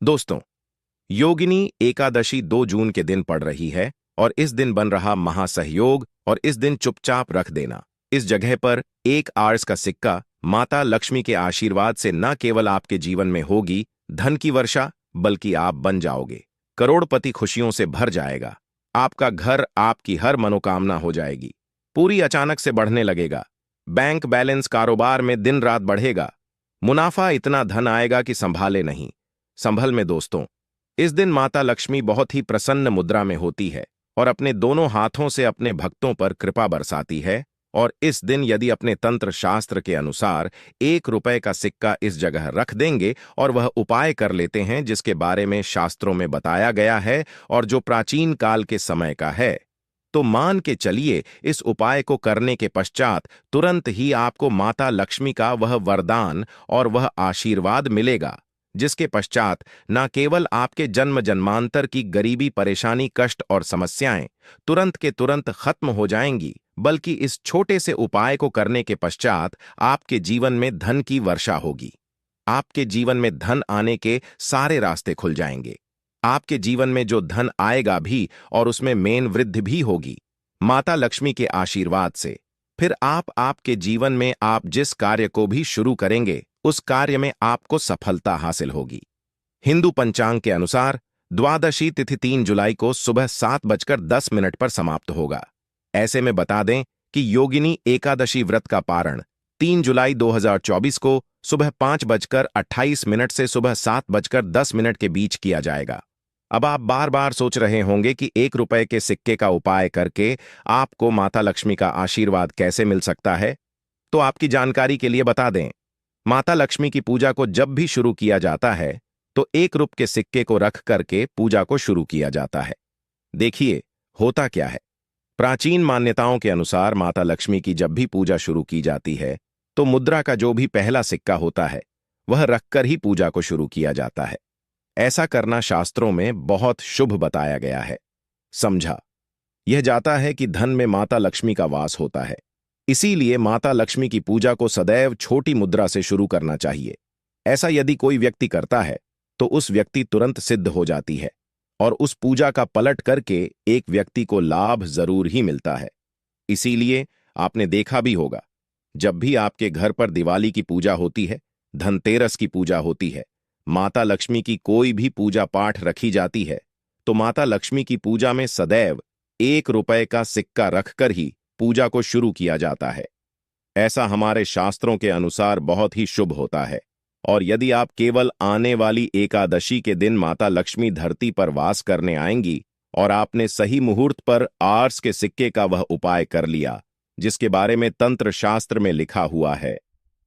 दोस्तों, योगिनी एकादशी 2 जून के दिन पड़ रही है और इस दिन बन रहा महासहयोग और इस दिन चुपचाप रख देना। इस जगह पर एक आर्स का सिक्का माता लक्ष्मी के आशीर्वाद से न केवल आपके जीवन में होगी धन की वर्षा, बल्कि आप बन जाओगे करोड़पति। खुशियों से भर जाएगा आपका घर, आपकी हर मनोकामना हो जाएगी पूरी, अचानक से बढ़ने लगेगा। बैंक बैलेंस, कारोबार में दिन रात बढ़ेगा, मुनाफा इतना धन आएगा कि संभाले नहीं। संभल में दोस्तों, इस दिन माता लक्ष्मी बहुत ही प्रसन्न मुद्रा में होती है और अपने दोनों हाथों से अपने भक्तों पर कृपा बरसाती है। और इस दिन यदि अपने तंत्र शास्त्र के अनुसार 1 रुपए का सिक्का इस जगह रख देंगे और वह उपाय कर लेते हैं जिसके बारे में शास्त्रों में बताया गया है और जो प्राचीन काल के समय का है, तो मान के चलिए इस उपाय को करने के पश्चात तुरंत ही आपको माता लक्ष्मी का वह वरदान और वह आशीर्वाद मिलेगा जिसके पश्चात न केवल आपके जन्म जन्मांतर की गरीबी, परेशानी, कष्ट और समस्याएं तुरंत के तुरंत खत्म हो जाएंगी, बल्कि इस छोटे से उपाय को करने के पश्चात आपके जीवन में धन की वर्षा होगी। आपके जीवन में धन आने के सारे रास्ते खुल जाएंगे। आपके जीवन में जो धन आएगा भी और उसमें मेन वृद्धि भी होगी माता लक्ष्मी के आशीर्वाद से। फिर आपके जीवन में आप जिस कार्य को भी शुरू करेंगे उस कार्य में आपको सफलता हासिल होगी। हिंदू पंचांग के अनुसार द्वादशी तिथि 3 जुलाई को सुबह 7:10 पर समाप्त होगा। ऐसे में बता दें कि योगिनी एकादशी व्रत का पारण 3 जुलाई 2024 को सुबह 5:28 से सुबह 7:10 के बीच किया जाएगा। अब आप बार बार सोच रहे होंगे कि 1 रुपए के सिक्के का उपाय करके आपको माता लक्ष्मी का आशीर्वाद कैसे मिल सकता है। तो आपकी जानकारी के लिए बता दें, माता लक्ष्मी की पूजा को जब भी शुरू किया जाता है तो 1 रुपए के सिक्के को रख करके पूजा को शुरू किया जाता है। देखिए होता क्या है, प्राचीन मान्यताओं के अनुसार माता लक्ष्मी की जब भी पूजा शुरू की जाती है तो मुद्रा का जो भी पहला सिक्का होता है वह रखकर ही पूजा को शुरू किया जाता है। ऐसा करना शास्त्रों में बहुत शुभ बताया गया है। समझा, यह जाता है कि धन में माता लक्ष्मी का वास होता है, इसीलिए माता लक्ष्मी की पूजा को सदैव छोटी मुद्रा से शुरू करना चाहिए। ऐसा यदि कोई व्यक्ति करता है तो उस व्यक्ति तुरंत सिद्ध हो जाती है और उस पूजा का पलट करके एक व्यक्ति को लाभ जरूर ही मिलता है। इसीलिए आपने देखा भी होगा, जब भी आपके घर पर दिवाली की पूजा होती है, धनतेरस की पूजा होती है, माता लक्ष्मी की कोई भी पूजा पाठ रखी जाती है, तो माता लक्ष्मी की पूजा में सदैव 1 रुपए का सिक्का रखकर ही पूजा को शुरू किया जाता है। ऐसा हमारे शास्त्रों के अनुसार बहुत ही शुभ होता है। और यदि आप केवल आने वाली एकादशी के दिन माता लक्ष्मी धरती पर वास करने आएंगी और आपने सही मुहूर्त पर आर्स के सिक्के का वह उपाय कर लिया जिसके बारे में तंत्र शास्त्र में लिखा हुआ है,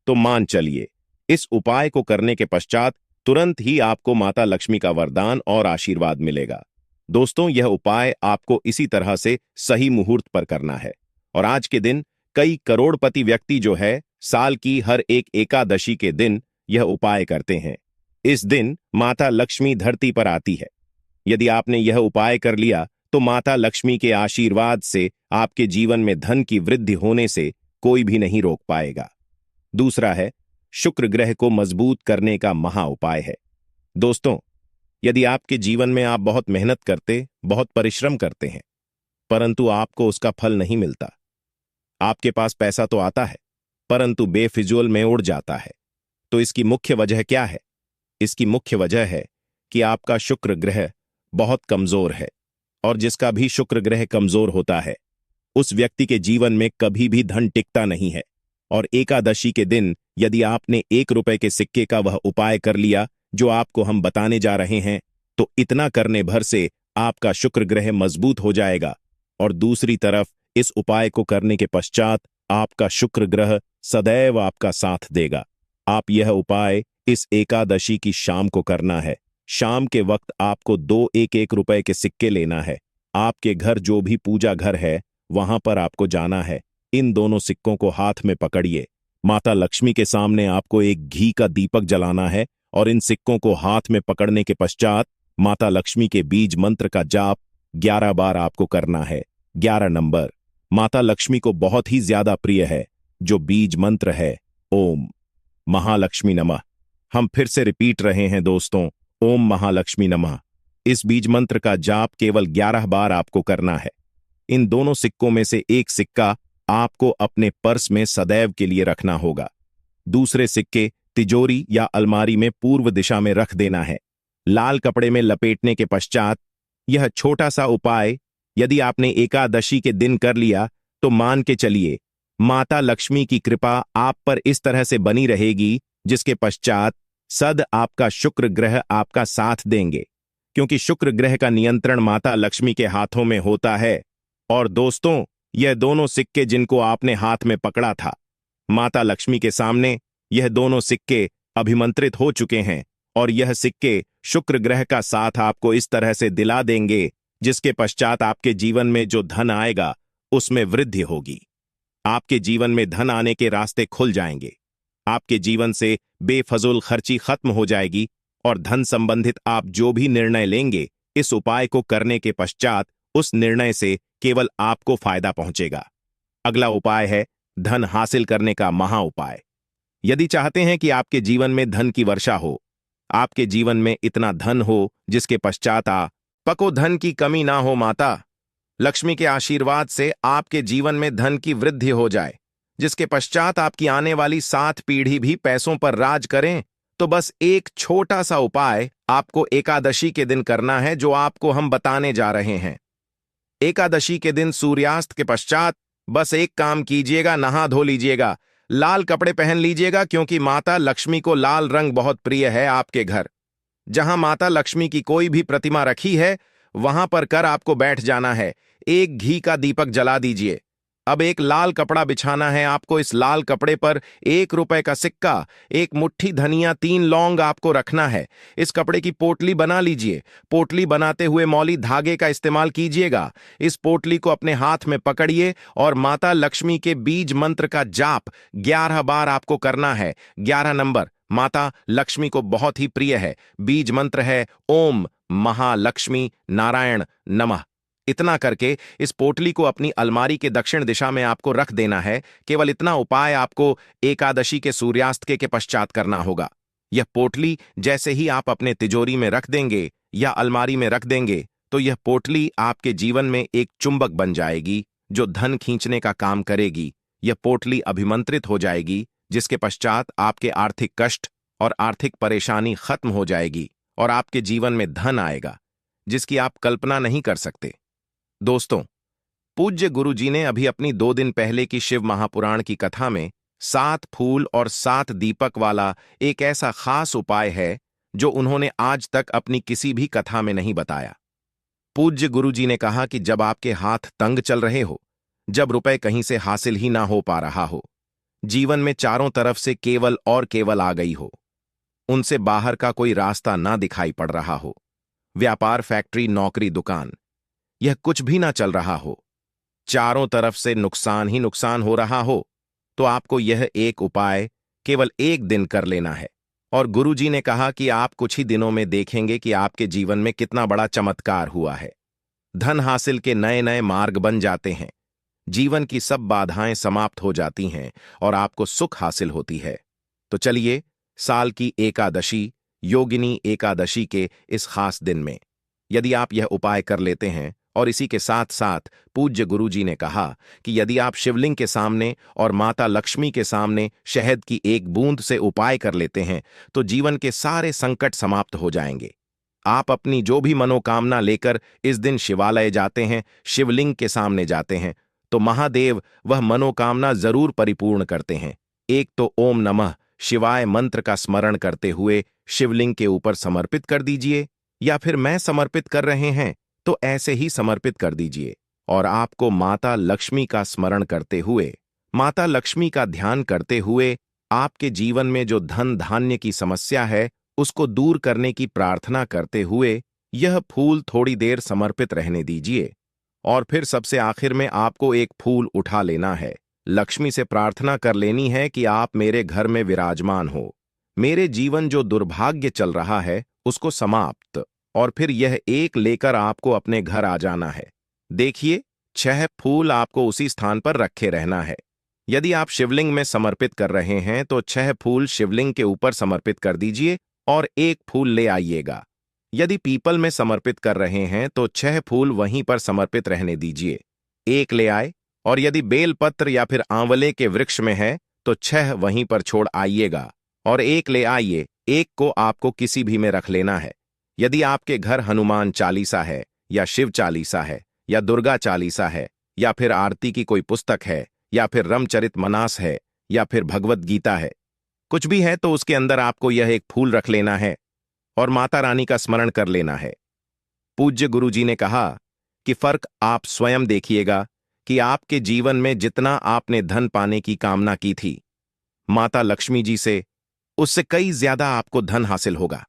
तो मान चलिए इस उपाय को करने के पश्चात तुरंत ही आपको माता लक्ष्मी का वरदान और आशीर्वाद मिलेगा। दोस्तों, यह उपाय आपको इसी तरह से सही मुहूर्त पर करना है। और आज के दिन कई करोड़पति व्यक्ति जो है साल की हर एक एकादशी के दिन यह उपाय करते हैं। इस दिन माता लक्ष्मी धरती पर आती है। यदि आपने यह उपाय कर लिया तो माता लक्ष्मी के आशीर्वाद से आपके जीवन में धन की वृद्धि होने से कोई भी नहीं रोक पाएगा। दूसरा है शुक्र ग्रह को मजबूत करने का महा उपाय है। दोस्तों, यदि आपके जीवन में आप बहुत मेहनत करते, बहुत परिश्रम करते हैं, परंतु आपको उसका फल नहीं मिलता, आपके पास पैसा तो आता है परंतु बेफिजूल में उड़ जाता है, तो इसकी मुख्य वजह क्या है? इसकी मुख्य वजह है कि आपका शुक्र ग्रह बहुत कमजोर है। और जिसका भी शुक्र ग्रह कमजोर होता है उस व्यक्ति के जीवन में कभी भी धन टिकता नहीं है। और एकादशी के दिन यदि आपने 1 रुपए के सिक्के का वह उपाय कर लिया जो आपको हम बताने जा रहे हैं, तो इतना करने भर से आपका शुक्र ग्रह मजबूत हो जाएगा। और दूसरी तरफ इस उपाय को करने के पश्चात आपका शुक्र ग्रह सदैव आपका साथ देगा। आप यह उपाय इस एकादशी की शाम को करना है। शाम के वक्त आपको 2 1 रुपए के सिक्के लेना है। आपके घर जो भी पूजा घर है वहां पर आपको जाना है। इन दोनों सिक्कों को हाथ में पकड़िए। माता लक्ष्मी के सामने आपको एक घी का दीपक जलाना है और इन सिक्कों को हाथ में पकड़ने के पश्चात माता लक्ष्मी के बीज मंत्र का जाप 11 बार आपको करना है। 11 नंबर माता लक्ष्मी को बहुत ही ज्यादा प्रिय है, जो बीज मंत्र है ओम महालक्ष्मी नमः। हम फिर से रिपीट रहे हैं दोस्तों, ओम महालक्ष्मी नमः। इस बीज मंत्र का जाप केवल 11 बार आपको करना है। इन दोनों सिक्कों में से एक सिक्का आपको अपने पर्स में सदैव के लिए रखना होगा। दूसरे सिक्के तिजोरी या अलमारी में पूर्व दिशा में रख देना है। लाल कपड़े में लपेटने के पश्चात यह छोटा सा उपाय यदि आपने एकादशी के दिन कर लिया तो मान के चलिए माता लक्ष्मी की कृपा आप पर इस तरह से बनी रहेगी, जिसके पश्चात सद आपका शुक्र ग्रह आपका साथ देंगे, क्योंकि शुक्र ग्रह का नियंत्रण माता लक्ष्मी के हाथों में होता है। और दोस्तों, यह दोनों सिक्के जिनको आपने हाथ में पकड़ा था, माता लक्ष्मी के सामने यह दोनों सिक्के अभिमंत्रित हो चुके हैं और यह सिक्के शुक्र ग्रह का साथ आपको इस तरह से दिला देंगे, जिसके पश्चात आपके जीवन में जो धन आएगा उसमें वृद्धि होगी। आपके जीवन में धन आने के रास्ते खुल जाएंगे। आपके जीवन से बेफजूल खर्ची खत्म हो जाएगी और धन संबंधित आप जो भी निर्णय लेंगे इस उपाय को करने के पश्चात उस निर्णय से केवल आपको फायदा पहुंचेगा। अगला उपाय है धन हासिल करने का महा उपाय। यदि चाहते हैं कि आपके जीवन में धन की वर्षा हो, आपके जीवन में इतना धन हो जिसके पश्चात आपको धन की कमी ना हो, माता लक्ष्मी के आशीर्वाद से आपके जीवन में धन की वृद्धि हो जाए, जिसके पश्चात आपकी आने वाली 7 पीढ़ी भी पैसों पर राज करें, तो बस एक छोटा सा उपाय आपको एकादशी के दिन करना है, जो आपको हम बताने जा रहे हैं। एकादशी के दिन सूर्यास्त के पश्चात बस एक काम कीजिएगा, नहा धो लीजिएगा, लाल कपड़े पहन लीजिएगा, क्योंकि माता लक्ष्मी को लाल रंग बहुत प्रिय है। आपके घर जहां माता लक्ष्मी की कोई भी प्रतिमा रखी है वहां पर कर आपको बैठ जाना है। एक घी का दीपक जला दीजिए। अब एक लाल कपड़ा बिछाना है आपको। इस लाल कपड़े पर 1 रुपए का सिक्का, एक मुट्ठी धनिया, 3 लौंग आपको रखना है। इस कपड़े की पोटली बना लीजिए। पोटली बनाते हुए मौली धागे का इस्तेमाल कीजिएगा। इस पोटली को अपने हाथ में पकड़िए और माता लक्ष्मी के बीज मंत्र का जाप 11 बार आपको करना है। 11 नंबर माता लक्ष्मी को बहुत ही प्रिय है। बीज मंत्र है ओम महालक्ष्मी नारायण नमः। इतना करके इस पोटली को अपनी अलमारी के दक्षिण दिशा में आपको रख देना है। केवल इतना उपाय आपको एकादशी के सूर्यास्त के पश्चात करना होगा। यह पोटली जैसे ही आप अपने तिजोरी में रख देंगे या अलमारी में रख देंगे तो यह पोटली आपके जीवन में एक चुंबक बन जाएगी जो धन खींचने का काम करेगी। यह पोटली अभिमंत्रित हो जाएगी, जिसके पश्चात आपके आर्थिक कष्ट और आर्थिक परेशानी खत्म हो जाएगी और आपके जीवन में धन आएगा जिसकी आप कल्पना नहीं कर सकते। दोस्तों, पूज्य गुरु जी ने अभी अपनी 2 दिन पहले की शिव महापुराण की कथा में 7 फूल और 7 दीपक वाला एक ऐसा खास उपाय है जो उन्होंने आज तक अपनी किसी भी कथा में नहीं बताया। पूज्य गुरु जी ने कहा कि जब आपके हाथ तंग चल रहे हो, जब रुपए कहीं से हासिल ही ना हो पा रहा हो, जीवन में चारों तरफ से केवल और केवल आ गई हो, उनसे बाहर का कोई रास्ता ना दिखाई पड़ रहा हो, व्यापार, फैक्ट्री, नौकरी, दुकान, यह कुछ भी ना चल रहा हो, चारों तरफ से नुकसान ही नुकसान हो रहा हो, तो आपको यह एक उपाय केवल एक दिन कर लेना है। और गुरुजी ने कहा कि आप कुछ ही दिनों में देखेंगे कि आपके जीवन में कितना बड़ा चमत्कार हुआ है। धन हासिल के नए नए मार्ग बन जाते हैं, जीवन की सब बाधाएं समाप्त हो जाती हैं और आपको सुख हासिल होती है। तो चलिए, साल की एकादशी योगिनी एकादशी के इस खास दिन में यदि आप यह उपाय कर लेते हैं, और इसी के साथ साथ पूज्य गुरुजी ने कहा कि यदि आप शिवलिंग के सामने और माता लक्ष्मी के सामने शहद की एक बूंद से उपाय कर लेते हैं तो जीवन के सारे संकट समाप्त हो जाएंगे। आप अपनी जो भी मनोकामना लेकर इस दिन शिवालय जाते हैं, शिवलिंग के सामने जाते हैं, तो महादेव वह मनोकामना जरूर परिपूर्ण करते हैं। एक तो ओम नमः शिवाय मंत्र का स्मरण करते हुए शिवलिंग के ऊपर समर्पित कर दीजिए, या फिर मैं समर्पित कर रहे हैं तो ऐसे ही समर्पित कर दीजिए। और आपको माता लक्ष्मी का स्मरण करते हुए, माता लक्ष्मी का ध्यान करते हुए आपके जीवन में जो धन धान्य की समस्या है उसको दूर करने की प्रार्थना करते हुए यह फूल थोड़ी देर समर्पित रहने दीजिए। और फिर सबसे आखिर में आपको एक फूल उठा लेना है, लक्ष्मी से प्रार्थना कर लेनी है कि आप मेरे घर में विराजमान हो, मेरे जीवन जो दुर्भाग्य चल रहा है उसको समाप्त, और फिर यह एक लेकर आपको अपने घर आ जाना है। देखिए, 6 फूल आपको उसी स्थान पर रखे रहना है। यदि आप शिवलिंग में समर्पित कर रहे हैं तो 6 फूल शिवलिंग के ऊपर समर्पित कर दीजिए और एक फूल ले आइएगा यदि पीपल में समर्पित कर रहे हैं तो 6 फूल वहीं पर समर्पित रहने दीजिए। एक ले आए, और यदि बेलपत्र या फिर आंवले के वृक्ष में है तो 6 वहीं पर छोड़ आइएगा और एक ले आइए। एक को आपको किसी भी में रख लेना है। यदि आपके घर हनुमान चालीसा है या शिव चालीसा है या दुर्गा चालीसा है या फिर आरती की कोई पुस्तक है या फिर रामचरितमानस है या फिर भगवत गीता है, कुछ भी है, तो उसके अंदर आपको यह एक फूल रख लेना है और माता रानी का स्मरण कर लेना है। पूज्य गुरुजी ने कहा कि फर्क आप स्वयं देखिएगा कि आपके जीवन में जितना आपने धन पाने की कामना की थी माता लक्ष्मी जी से, उससे कई ज्यादा आपको धन हासिल होगा।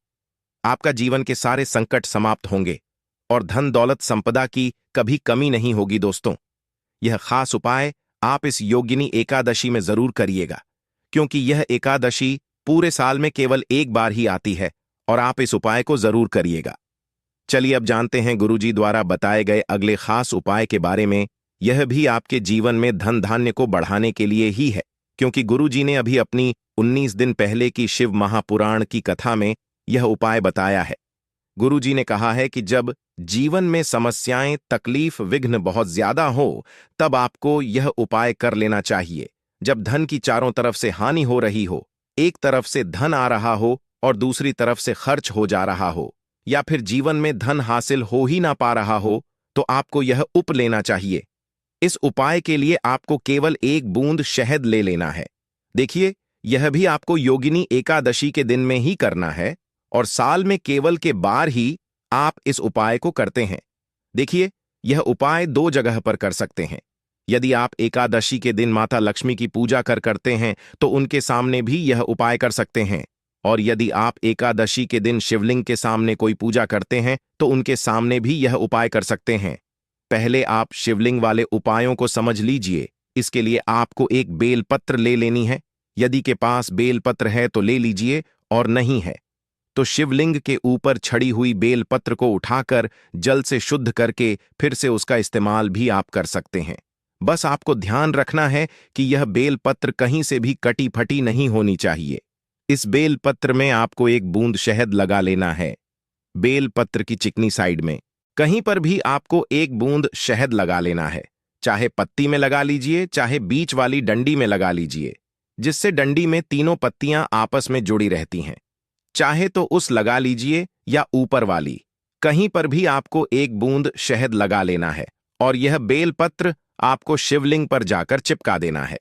आपका जीवन के सारे संकट समाप्त होंगे और धन दौलत संपदा की कभी कमी नहीं होगी। दोस्तों, यह खास उपाय आप इस योगिनी एकादशी में जरूर करिएगा, क्योंकि यह एकादशी पूरे साल में केवल एक बार ही आती है और आप इस उपाय को जरूर करिएगा। चलिए अब जानते हैं गुरुजी द्वारा बताए गए अगले खास उपाय के बारे में। यह भी आपके जीवन में धन धान्य को बढ़ाने के लिए ही है, क्योंकि गुरुजी ने अभी अपनी 19 दिन पहले की शिव महापुराण की कथा में यह उपाय बताया है। गुरुजी ने कहा है कि जब जीवन में समस्याएं, तकलीफ, विघ्न बहुत ज्यादा हो, तब आपको यह उपाय कर लेना चाहिए। जब धन की चारों तरफ से हानि हो रही हो, एक तरफ से धन आ रहा हो और दूसरी तरफ से खर्च हो जा रहा हो, या फिर जीवन में धन हासिल हो ही ना पा रहा हो, तो आपको यह उप लेना चाहिए। इस उपाय के लिए आपको केवल 1 बूंद शहद ले लेना है। देखिए, यह भी आपको योगिनी एकादशी के दिन में ही करना है और साल में केवल के बार ही आप इस उपाय को करते हैं। देखिए, यह उपाय 2 जगह पर कर सकते हैं। यदि आप एकादशी के दिन माता लक्ष्मी की पूजा करते हैं तो उनके सामने भी यह उपाय कर सकते हैं, और यदि आप एकादशी के दिन शिवलिंग के सामने कोई पूजा करते हैं तो उनके सामने भी यह उपाय कर सकते हैं। पहले आप शिवलिंग वाले उपायों को समझ लीजिए। इसके लिए आपको एक बेलपत्र ले लेनी है। यदि के पास बेलपत्र है तो ले लीजिए, और नहीं है तो शिवलिंग के ऊपर छड़ी हुई बेलपत्र को उठाकर जल से शुद्ध करके फिर से उसका इस्तेमाल भी आप कर सकते हैं। बस आपको ध्यान रखना है कि यह बेलपत्र कहीं से भी कटी फटी नहीं होनी चाहिए। इस बेलपत्र में आपको 1 बूंद शहद लगा लेना है। बेलपत्र की चिकनी साइड में कहीं पर भी आपको 1 बूंद शहद लगा लेना है। चाहे पत्ती में लगा लीजिए, चाहे बीच वाली डंडी में लगा लीजिए, जिससे डंडी में तीनों पत्तियां आपस में जुड़ी रहती हैं। चाहे तो उस लगा लीजिए या ऊपर वाली, कहीं पर भी आपको 1 बूंद शहद लगा लेना है और यह बेलपत्र आपको शिवलिंग पर जाकर चिपका देना है।